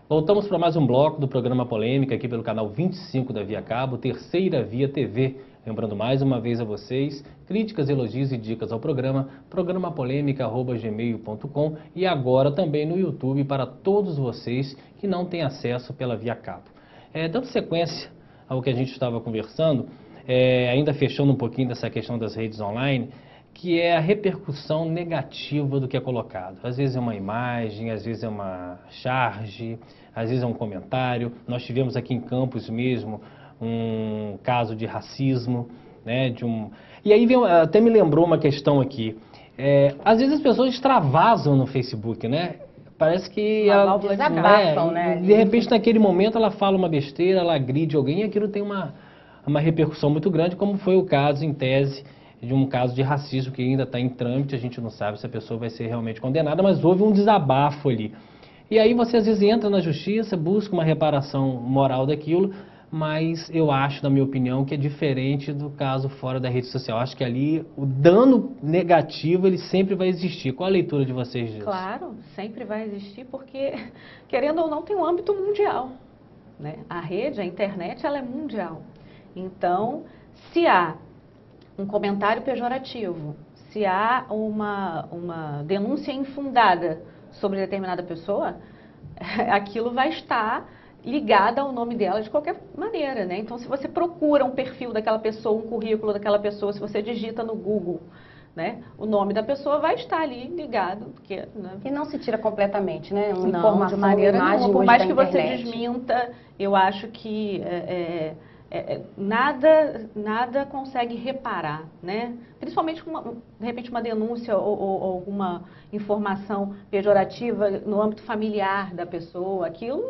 Voltamos para mais um bloco do programa Polêmica aqui pelo canal 25 da Via Cabo, Terceira Via TV. Lembrando mais uma vez a vocês, críticas, elogios e dicas ao programa, programapolêmica@gmail.com e agora também no YouTube para todos vocês que não têm acesso pela Via Cabo. Dando sequência ao que a gente estava conversando, ainda fechando um pouquinho dessa questão das redes online, que é a repercussão negativa do que é colocado. Às vezes é uma imagem, às vezes é uma charge, às vezes é um comentário. Nós tivemos aqui em Campos mesmo um caso de racismo, né? E aí até me lembrou uma questão aqui. Às vezes as pessoas extravasam no Facebook, né? Parece que ela desabafam, né? De repente naquele momento ela fala uma besteira, ela agride alguém e aquilo tem uma repercussão muito grande, como foi o caso em tese de um caso de racismo que ainda está em trâmite, a gente não sabe se a pessoa vai ser realmente condenada, mas houve um desabafo ali. E aí você às vezes entra na justiça, busca uma reparação moral daquilo, mas eu acho, na minha opinião, que é diferente do caso fora da rede social. Acho que ali o dano negativo ele sempre vai existir. Qual a leitura de vocês disso? Claro, sempre vai existir porque, querendo ou não, tem um âmbito mundial, né? A rede, a internet, ela é mundial. Então, se há um comentário pejorativo, se há uma denúncia infundada sobre determinada pessoa, aquilo vai estar ligado ao nome dela de qualquer maneira, né? Então, se você procura um perfil daquela pessoa, um currículo daquela pessoa, se você digita no Google, né, o nome da pessoa vai estar ali ligado. Porque, né? E não se tira completamente, né? Uma Não, informação, de maneira nenhuma. Por mais que você internet desminta, eu acho que nada consegue reparar, né? Principalmente de repente uma denúncia ou alguma informação pejorativa no âmbito familiar da pessoa, aquilo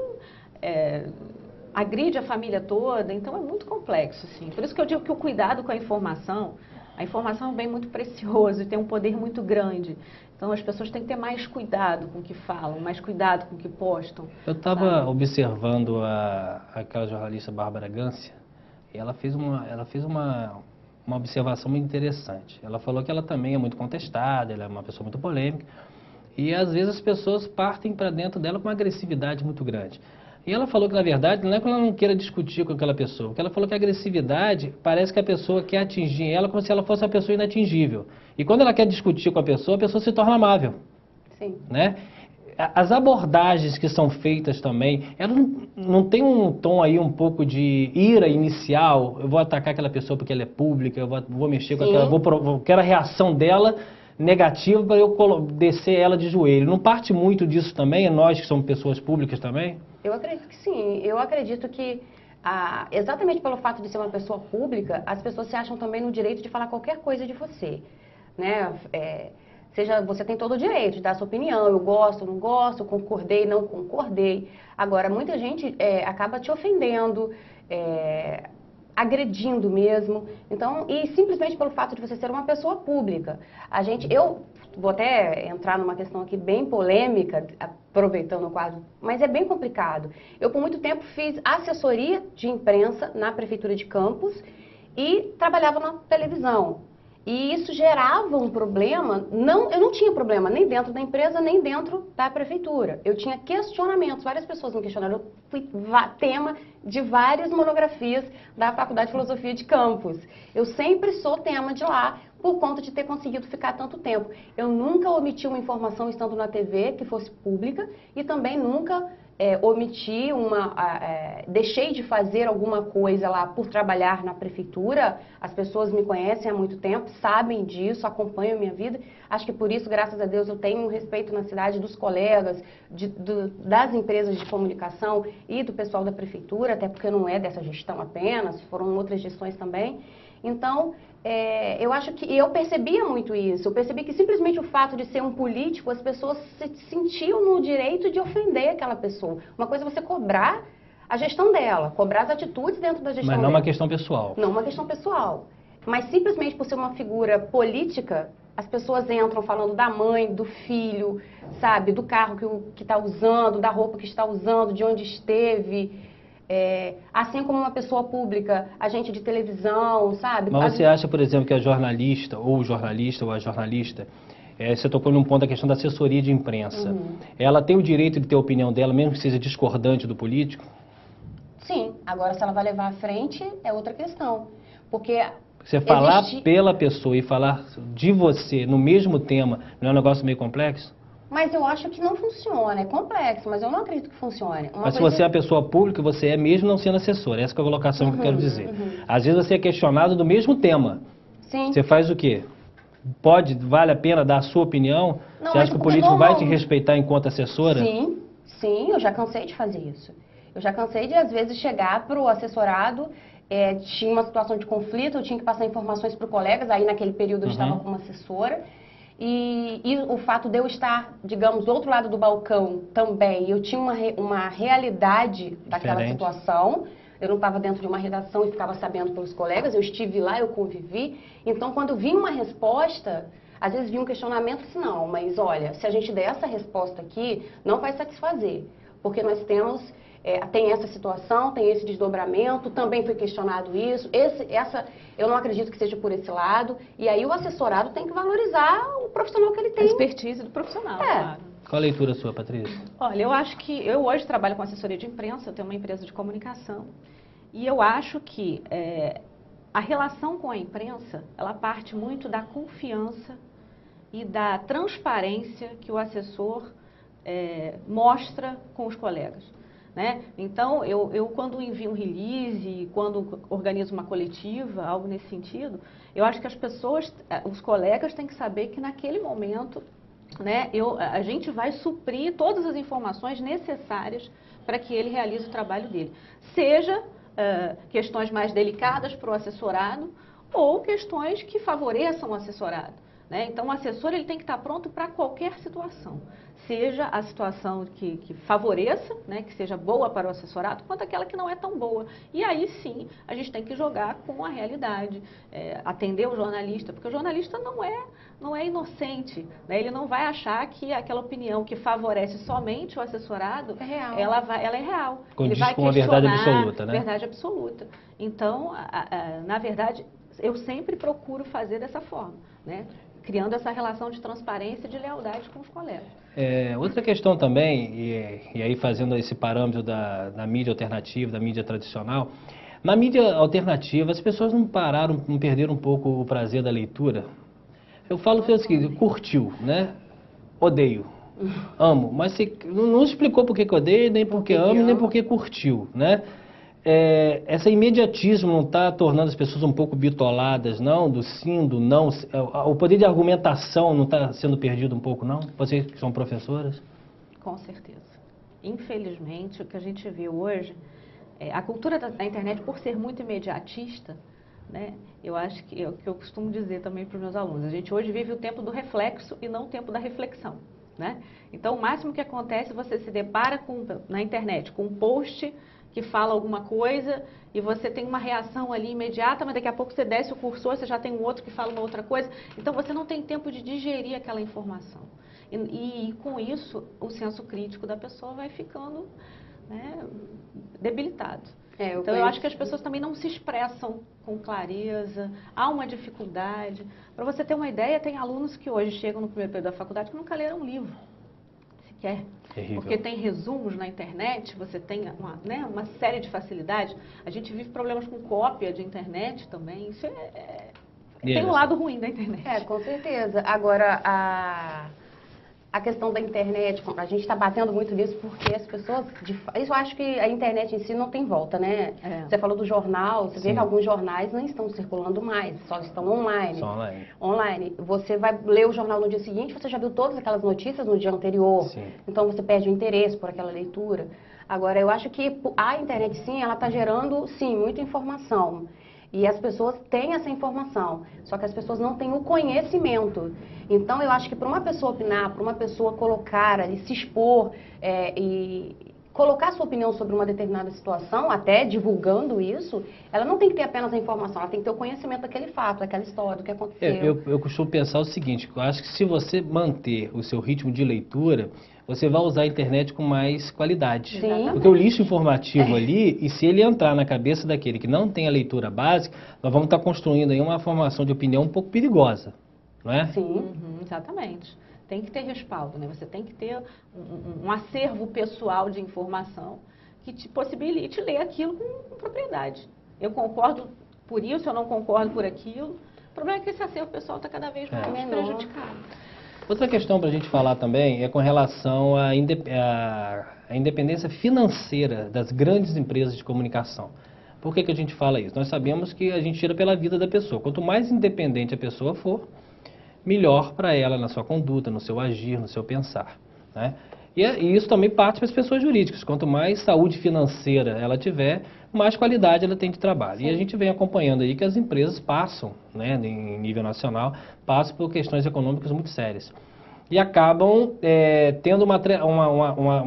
agride a família toda, então é muito complexo, assim. Por isso que eu digo que o cuidado com a informação é um bem muito precioso e tem um poder muito grande. Então as pessoas têm que ter mais cuidado com o que falam, mais cuidado com o que postam. Eu estava observando aquela jornalista Bárbara Gância, e ela fez uma observação muito interessante. Ela falou que ela também é muito contestada, ela é uma pessoa muito polêmica, e às vezes as pessoas partem para dentro dela com uma agressividade muito grande. E ela falou que, na verdade, não é que ela não queira discutir com aquela pessoa, porque ela falou que a agressividade parece que a pessoa quer atingir ela como se ela fosse uma pessoa inatingível. E quando ela quer discutir com a pessoa se torna amável. Sim. Né? As abordagens que são feitas também, elas não tem um tom aí um pouco de ira inicial, eu vou atacar aquela pessoa porque ela é pública, eu vou mexer com aquela, quero a reação dela negativa para eu descer ela de joelho. Não parte muito disso também, nós que somos pessoas públicas também? Eu acredito que sim. Eu acredito que, exatamente pelo fato de ser uma pessoa pública, as pessoas se acham também no direito de falar qualquer coisa de você, né? Seja, você tem todo o direito de dar sua opinião, eu gosto, não gosto, concordei, não concordei. Agora, muita gente acaba te ofendendo, agredindo mesmo. Então, e simplesmente pelo fato de você ser uma pessoa pública. Eu vou até entrar numa questão aqui bem polêmica, aproveitando o quadro, mas é bem complicado. Eu, por muito tempo, fiz assessoria de imprensa na Prefeitura de Campos e trabalhava na televisão. E isso gerava um problema, eu não tinha problema nem dentro da empresa, nem dentro da prefeitura. Eu tinha questionamentos, várias pessoas me questionaram, eu fui tema de várias monografias da Faculdade de Filosofia de Campos. Eu sempre sou tema de lá, por conta de ter conseguido ficar tanto tempo. Eu nunca omiti uma informação estando na TV que fosse pública e também nunca omiti deixei de fazer alguma coisa lá por trabalhar na prefeitura. As pessoas me conhecem há muito tempo, sabem disso, acompanham a minha vida. Acho que por isso, graças a Deus, eu tenho um respeito na cidade dos colegas, das empresas de comunicação e do pessoal da prefeitura, até porque não é dessa gestão apenas, foram outras gestões também. Então, eu acho que eu percebia muito isso. Eu percebi que simplesmente o fato de ser um político, as pessoas se sentiam no direito de ofender aquela pessoa. Uma coisa é você cobrar a gestão dela, cobrar as atitudes dentro da gestão dela. Mas não uma questão pessoal. Não uma questão pessoal. Mas simplesmente por ser uma figura política, as pessoas entram falando da mãe, do filho, sabe, do carro que está usando, da roupa que está usando, de onde esteve. Assim como uma pessoa pública, agente de televisão, sabe? Mas você acha, por exemplo, que a jornalista, ou a jornalista, Você tocou num ponto da questão da assessoria de imprensa. Ela tem o direito de ter a opinião dela, mesmo que seja discordante do político? Sim, agora se ela vai levar à frente é outra questão. Porque você falar pela pessoa e falar de você no mesmo tema, não é um negócio meio complexo? Mas eu acho que não funciona, é complexo, mas eu não acredito que funcione. Mas se você é uma pessoa pública, você é mesmo não sendo assessora, essa é a colocação que eu quero dizer. Às vezes você é questionado do mesmo tema. Sim. Você faz o quê? Vale a pena dar a sua opinião? Não, você acha que o político vai te respeitar enquanto assessora? Sim, eu já cansei de fazer isso. Eu já cansei de, às vezes, chegar para o assessorado, tinha uma situação de conflito, eu tinha que passar informações para os colegas, aí naquele período eu estava como assessora, e o fato de eu estar, digamos, do outro lado do balcão também, eu tinha uma realidade daquela situação, eu não estava dentro de uma redação e ficava sabendo pelos colegas, eu estive lá, eu convivi, então quando vinha uma resposta, às vezes vinha um questionamento assim, não, mas olha, se a gente der essa resposta aqui, não vai satisfazer, porque nós temos... tem essa situação, tem esse desdobramento, também foi questionado isso, eu não acredito que seja por esse lado, e aí o assessorado tem que valorizar o profissional que ele tem. A expertise do profissional, claro. Qual a leitura sua, Patrícia? Olha, eu acho que, eu hoje trabalho com assessoria de imprensa, eu tenho uma empresa de comunicação, e eu acho que a relação com a imprensa, ela parte muito da confiança e da transparência que o assessor mostra com os colegas. Né? Então, eu quando envio um release, quando organizo uma coletiva, algo nesse sentido, eu acho que as pessoas, os colegas têm que saber que naquele momento, né, a gente vai suprir todas as informações necessárias para que ele realize o trabalho dele. Seja questões mais delicadas para o assessorado ou questões que favoreçam o assessorado. Né? Então, o assessor ele tem que estar pronto para qualquer situação. Seja a situação que favoreça, né, que seja boa para o assessorado, quanto aquela que não é tão boa. E aí sim, a gente tem que jogar com a realidade, atender o jornalista, porque o jornalista não é inocente, né? Ele não vai achar que aquela opinião que favorece somente o assessorado, ela é real. Ele vai com a verdade absoluta, né? Verdade absoluta. Então, na verdade, eu sempre procuro fazer dessa forma, né? Criando essa relação de transparência e de lealdade com os colegas. Outra questão também, e aí fazendo esse parâmetro da mídia alternativa, da mídia tradicional, na mídia alternativa as pessoas não perderam um pouco o prazer da leitura? Eu falo o seguinte, curtiu, né? Odeio, amo, mas você não explicou por que odeia, nem porque ama, nem porque curtiu, né? Esse imediatismo não está tornando as pessoas um pouco bitoladas, não? Do sim, do não? O poder de argumentação não está sendo perdido um pouco, não? Vocês que são professoras? Com certeza. Infelizmente, o que a gente vê hoje, a cultura da internet, por ser muito imediatista, né? Eu acho que é o que eu costumo dizer também para os meus alunos. A gente hoje vive o tempo do reflexo e não o tempo da reflexão, né? Então, o máximo que acontece, você se depara na internet com um post que fala alguma coisa e você tem uma reação ali imediata, mas daqui a pouco você desce o cursor, você já tem um outro que fala uma outra coisa. Então, você não tem tempo de digerir aquela informação. E com isso, o senso crítico da pessoa vai ficando, né, debilitado. Então, eu acho que as pessoas também não se expressam com clareza, há uma dificuldade. Para você ter uma ideia, tem alunos que hoje chegam no primeiro período da faculdade que nunca leram um livro, sequer. Terrível. Porque tem resumos na internet, você tem uma série de facilidades. A gente vive problemas com cópia de internet também. Isso tem um lado ruim da internet. Com certeza. Agora, a questão da internet, a gente está batendo muito nisso porque as pessoas... Eu acho que a internet em si não tem volta, né? Você falou do jornal, você vê que alguns jornais não estão circulando mais, só estão online. Só online. Online. Você vai ler o jornal no dia seguinte, você já viu todas aquelas notícias no dia anterior. Sim. Então você perde o interesse por aquela leitura. Agora, eu acho que a internet, sim, ela está gerando, sim, muita informação. E as pessoas têm essa informação, só que as pessoas não têm o conhecimento. Então, eu acho que para uma pessoa opinar, para uma pessoa colocar ali, se expor e colocar sua opinião sobre uma determinada situação, até divulgando isso, ela não tem que ter apenas a informação, ela tem que ter o conhecimento daquele fato, daquela história, do que aconteceu. Eu costumo pensar o seguinte, eu acho que se você manter o seu ritmo de leitura, você vai usar a internet com mais qualidade. Sim. Porque o lixo informativo ali, e se ele entrar na cabeça daquele que não tem a leitura básica, nós vamos estar construindo aí uma formação de opinião um pouco perigosa. não é? Sim. Uhum, exatamente. Tem que ter respaldo, né? Você tem que ter um acervo pessoal de informação que te possibilite ler aquilo com propriedade. Eu concordo por isso, eu não concordo por aquilo. O problema é que esse acervo pessoal está cada vez mais prejudicado. Outra questão para a gente falar também é com relação à independência financeira das grandes empresas de comunicação. Por que a gente fala isso? Nós sabemos que a gente tira pela vida da pessoa. Quanto mais independente a pessoa for, melhor para ela na sua conduta, no seu agir, no seu pensar, né? E isso também parte para as pessoas jurídicas. Quanto mais saúde financeira ela tiver, mais qualidade ela tem de trabalho. Sim. E a gente vem acompanhando aí que as empresas passam, né, em nível nacional, passam por questões econômicas muito sérias. E acabam tendo uma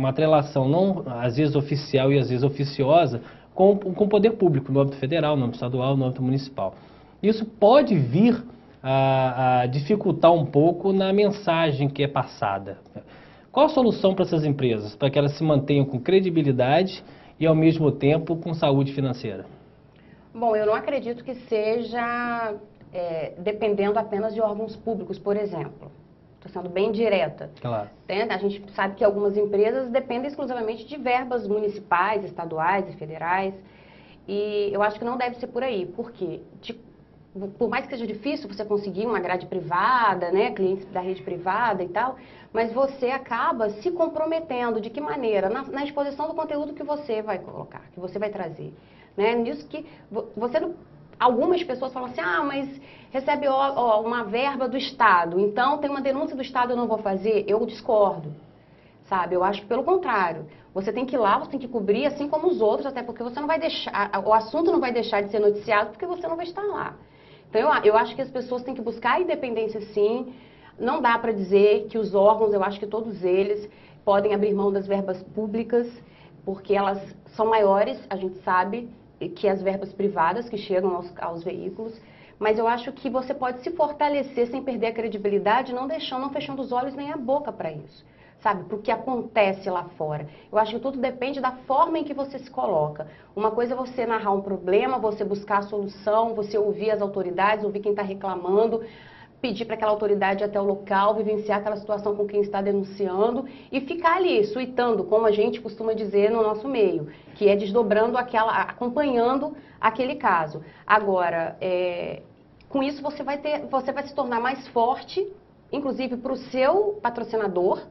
atrelação, não às vezes oficial e às vezes oficiosa, com o poder público, no âmbito federal, no âmbito estadual, no âmbito municipal. Isso pode vir a dificultar um pouco na mensagem que é passada. Qual a solução para essas empresas, para que elas se mantenham com credibilidade e, ao mesmo tempo, com saúde financeira? Bom, eu não acredito que seja dependendo apenas de órgãos públicos, por exemplo. Estou sendo bem direta. Claro. A gente sabe que algumas empresas dependem exclusivamente de verbas municipais, estaduais e federais. E eu acho que não deve ser por aí. Por quê? Por mais que seja difícil você conseguir uma grade privada, né, clientes da rede privada e tal, mas você acaba se comprometendo. De que maneira? Na exposição do conteúdo que você vai colocar, que você vai trazer. Né? Nisso que você não... Algumas pessoas falam assim, mas recebe uma verba do Estado, então tem uma denúncia do Estado, eu não vou fazer. Eu discordo, sabe? Eu acho que pelo contrário. Você tem que ir lá, você tem que cobrir, assim como os outros, até porque você não vai deixar, o assunto não vai deixar de ser noticiado porque você não vai estar lá. Então eu acho que as pessoas têm que buscar a independência, sim. Não dá para dizer que os órgãos, eu acho que todos eles podem abrir mão das verbas públicas, porque elas são maiores, a gente sabe, que as verbas privadas que chegam aos veículos, mas eu acho que você pode se fortalecer sem perder a credibilidade, não fechando os olhos nem a boca para isso, sabe? Para o que acontece lá fora. Eu acho que tudo depende da forma em que você se coloca. Uma coisa é você narrar um problema, você buscar a solução, você ouvir as autoridades, ouvir quem está reclamando, pedir para aquela autoridade ir até o local, vivenciar aquela situação com quem está denunciando e ficar ali, suitando, como a gente costuma dizer no nosso meio, que é desdobrando acompanhando aquele caso. Agora, com isso você vai se tornar mais forte, inclusive para o seu patrocinador,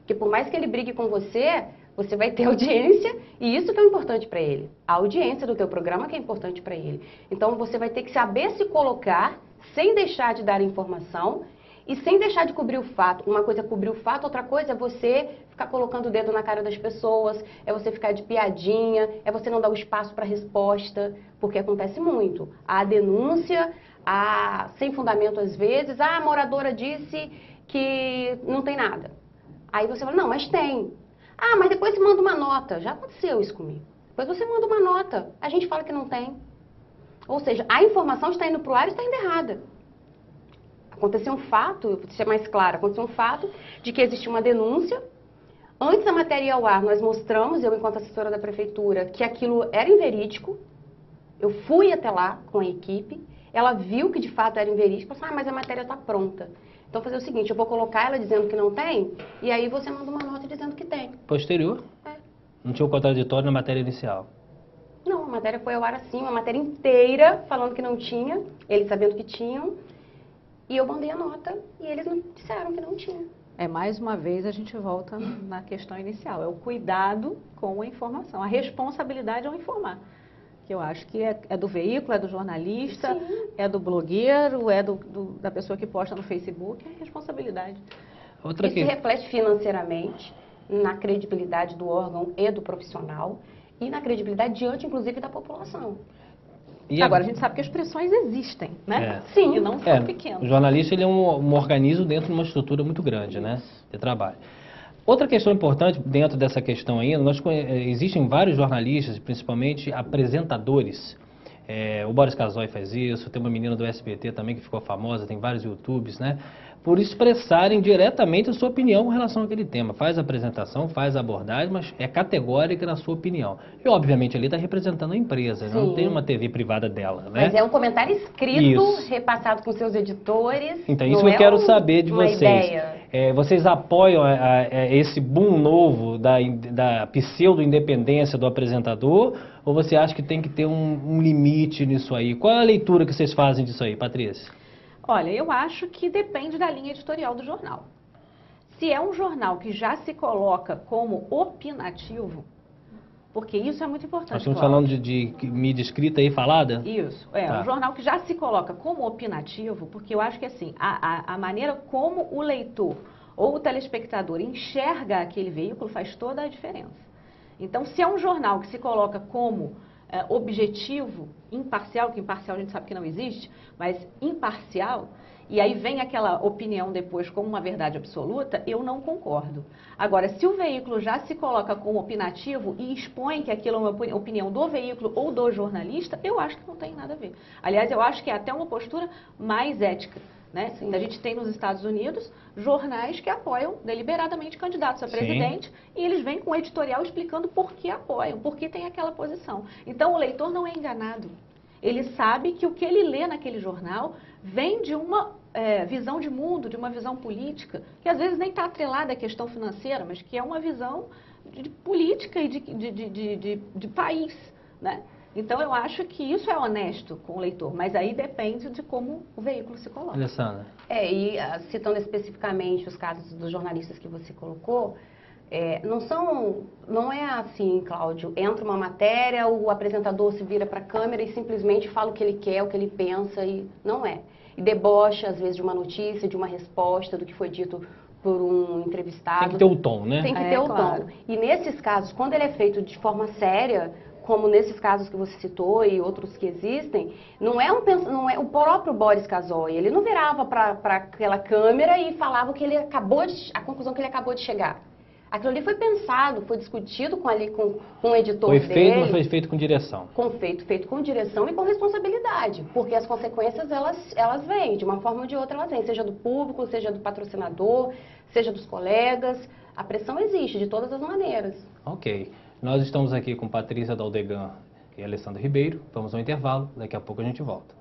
que por mais que ele brigue com você, você vai ter audiência e isso que é importante para ele. A audiência do teu programa que é importante para ele. Então você vai ter que saber se colocar sem deixar de dar informação e sem deixar de cobrir o fato. Uma coisa é cobrir o fato, outra coisa é você ficar colocando o dedo na cara das pessoas, é você ficar de piadinha, é você não dar o espaço para resposta, porque acontece muito. Há denúncia, sem fundamento às vezes, a moradora disse que não tem nada. Aí você fala, não, mas tem. Mas depois você manda uma nota. Já aconteceu isso comigo. Depois você manda uma nota, a gente fala que não tem. Ou seja, a informação está indo para o ar e está indo errada. Aconteceu um fato, vou ser mais clara, aconteceu um fato de que existia uma denúncia. Antes da matéria ir ao ar, nós mostramos, eu enquanto assessora da prefeitura, que aquilo era inverídico. Eu fui até lá com a equipe, ela viu que de fato era inverídico, falou assim, mas a matéria está pronta. Então, fazer o seguinte, eu vou colocar ela dizendo que não tem, e aí você manda uma nota dizendo que tem. Posterior? Não tinha o contraditório na matéria inicial? Não, a matéria foi ao ar assim, uma matéria inteira falando que não tinha, eles sabendo que tinham, e eu mandei a nota e eles disseram que não tinha. Mais uma vez a gente volta na questão inicial, é o cuidado com a informação, a responsabilidade ao informar. Que eu acho que é do veículo, é do jornalista, sim, é do blogueiro, é da pessoa que posta no Facebook, é responsabilidade. Isso reflete financeiramente na credibilidade do órgão e do profissional e na credibilidade diante, inclusive, da população. E agora, a gente sabe que as pressões existem, né? Sim. E não são pequenas. O jornalista ele é um organismo dentro de uma estrutura muito grande, né, de trabalho. Outra questão importante dentro dessa questão ainda, existem vários jornalistas, principalmente apresentadores, O Boris Casoy faz isso, tem uma menina do SBT também que ficou famosa, tem vários YouTubes, né? Por expressarem diretamente a sua opinião com relação àquele tema. Faz a apresentação, faz a abordagem, mas é categórica na sua opinião. E, obviamente, ali está representando a empresa, né? Não tem uma TV privada dela, né? Mas é um comentário escrito, Isso. repassado com seus editores. Então, isso que eu quero saber de vocês. Ideia. Vocês apoiam esse boom novo da pseudo-independência do apresentador? Ou você acha que tem que ter um limite nisso aí? Qual é a leitura que vocês fazem disso aí, Patrícia? Olha, eu acho que depende da linha editorial do jornal. Se é um jornal que já se coloca como opinativo, porque isso é muito importante. Nós estamos Cláudio. falando de mídia escrita e falada? Isso, Tá. um jornal que já se coloca como opinativo, porque eu acho que assim, a maneira como o leitor ou o telespectador enxerga aquele veículo faz toda a diferença. Então, se é um jornal que se coloca como objetivo, imparcial, que imparcial a gente sabe que não existe, mas imparcial, e aí vem aquela opinião depois como uma verdade absoluta, eu não concordo. Agora, se o veículo já se coloca como opinativo e expõe que aquilo é uma opinião do veículo ou do jornalista, eu acho que não tem nada a ver. Aliás, eu acho que é até uma postura mais ética. Né? A gente tem nos Estados Unidos jornais que apoiam deliberadamente candidatos a presidente. Sim. E eles vêm com um editorial explicando por que apoiam, por que tem aquela posição. Então o leitor não é enganado. Ele sabe que o que ele lê naquele jornal vem de uma visão de mundo, de uma visão política, que às vezes nem está atrelada à questão financeira, mas que é uma visão de política e de país, né? Então, eu acho que isso é honesto com o leitor, mas aí depende de como o veículo se coloca. Alessandra. E citando especificamente os casos dos jornalistas que você colocou, não é assim, Cláudio, entra uma matéria, o apresentador se vira para a câmera e simplesmente fala o que ele quer, o que ele pensa, e não é. E debocha, às vezes, de uma notícia, de uma resposta, do que foi dito por um entrevistado. Tem que ter o tom, né? Tem que ter o tom. E nesses casos, quando ele é feito de forma séria, como nesses casos que você citou e outros que existem, não é o próprio Boris Casoy, ele não virava para aquela câmera e falava que a conclusão que ele acabou de chegar. Aquilo ali foi pensado, foi discutido com o editor dele. Foi feito, mas foi feito com direção. Feito com direção e com responsabilidade, porque as consequências elas vêm, de uma forma ou de outra elas vêm, seja do público, seja do patrocinador, seja dos colegas, a pressão existe de todas as maneiras. Ok. Nós estamos aqui com Patrícia Daldegan e Alessandro Ribeiro. Vamos ao intervalo, daqui a pouco a gente volta.